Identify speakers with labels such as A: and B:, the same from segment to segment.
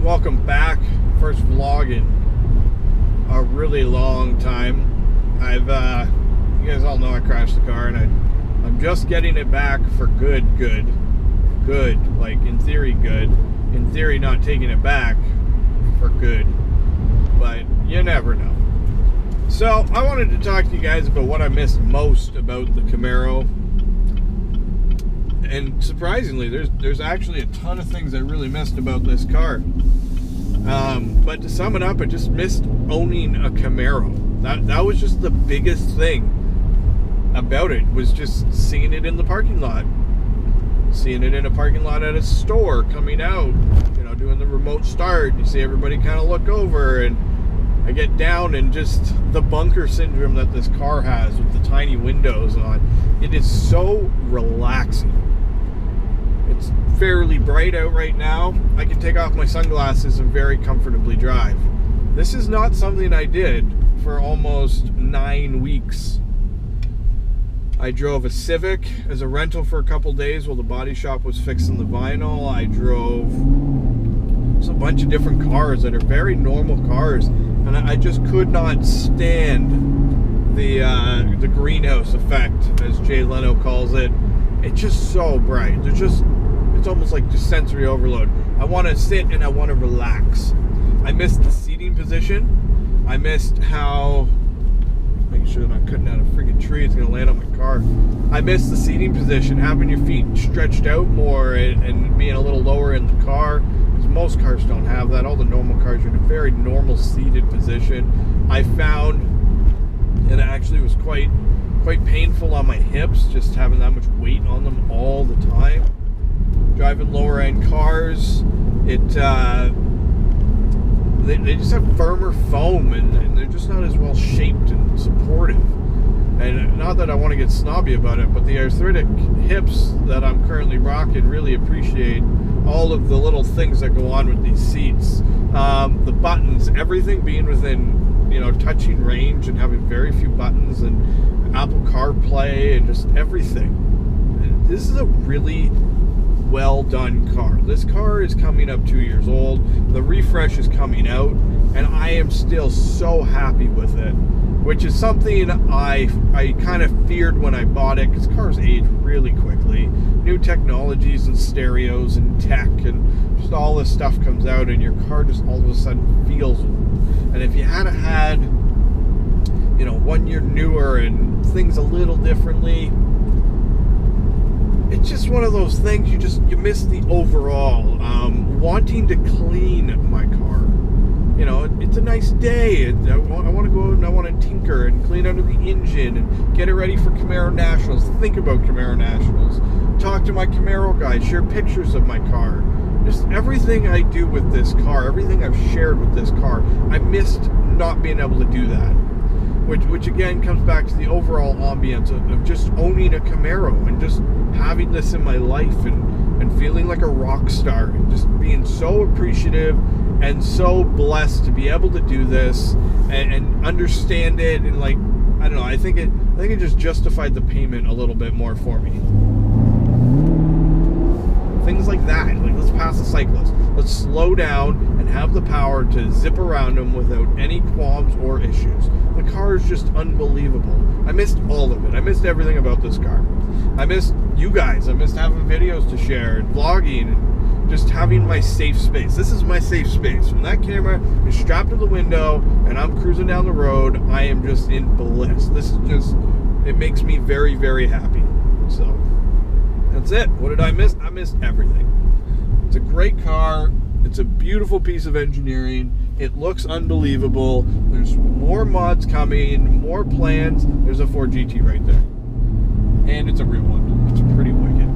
A: welcome back. First vlog in a really long time. You guys all know I crashed the car, and I'm just getting it back for good, like in theory good, in theory not taking it back for good, but you never know. So I wanted to talk to you guys about what I missed most about the Camaro. And surprisingly, there's actually a ton of things I really missed about this car. But to sum it up, I just missed owning a Camaro. That was just the biggest thing about it, was just seeing it in the parking lot. Seeing it in a parking lot at a store, coming out, you know, doing the remote start. You see everybody kind of look over, and I get down, and just the bunker syndrome that this car has with the tiny windows on. It is so relaxing. It's fairly bright out right now. I can take off my sunglasses and very comfortably drive. This is not something I did for almost 9 weeks. I drove a Civic as a rental for a couple days while the body shop was fixing the vinyl. I drove just a bunch of different cars that are very normal cars, and I just could not stand the greenhouse effect, as Jay Leno calls it. It's just so bright. It's almost like just sensory overload. I want to sit and I want to relax. I missed the seating position. I missed how, making sure they're not cutting out a freaking tree, it's going to land on my car. I missed the seating position, having your feet stretched out more and being a little lower in the car, because most cars don't have that. All the normal cars are in a very normal seated position. I found it actually was quite painful on my hips, just having that much weight on them all the time. Driving lower end cars, they just have firmer foam, and they're just not as well shaped and supportive. And not that I want to get snobby about it, but the arthritic hips that I'm currently rocking really appreciate all of the little things that go on with these seats. The buttons, everything being within, you know, touching range, and having very few buttons, and Apple CarPlay, and just everything. And this is a really well done car. This car is coming up 2 years old. The refresh is coming out, and I am still so happy with it, which is something I kind of feared when I bought it, because cars age really quickly. New technologies and stereos and tech and just all this stuff comes out, and your car just all of a sudden feels old. And if you had, you know, 1 year newer and things a little differently, it's just one of those things, you miss the overall. Wanting to clean my car. You know, it's a nice day. I want to go out and I want to tinker and clean under the engine and get it ready for Camaro Nationals. Think about Camaro Nationals. Talk to my Camaro guy. Share pictures of my car. Just everything I do with this car, everything I've shared with this car, I missed not being able to do that. Which again comes back to the overall ambience of just owning a Camaro and just having this in my life and feeling like a rock star, and just being so appreciative and so blessed to be able to do this and understand it, and, like, I don't know, I think it just justified the payment a little bit more for me. Things like that, like, let's pass a cyclist, let's slow down and have the power to zip around them without any qualms or issues. The car is just unbelievable. I missed all of it. I missed everything about this car. I missed you guys. I missed having videos to share and vlogging and just having my safe space. This is my safe space. When that camera is strapped to the window and I'm cruising down the road, I am just in bliss. This is just, it makes me very, very happy. So that's it. What did I miss? I missed everything. It's a great car. It's a beautiful piece of engineering. It looks unbelievable. There's more mods coming, more plans. There's a Ford GT right there. And it's a real one. It's pretty wicked.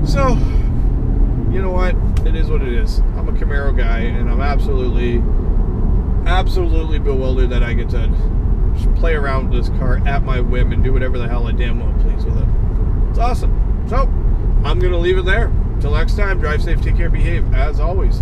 A: So, you know what? It is what it is. I'm a Camaro guy, and I'm absolutely bewildered that I get to just play around with this car at my whim and do whatever the hell I damn well please with it. It's awesome. So, I'm going to leave it there. Until next time, drive safe, take care, behave, as always.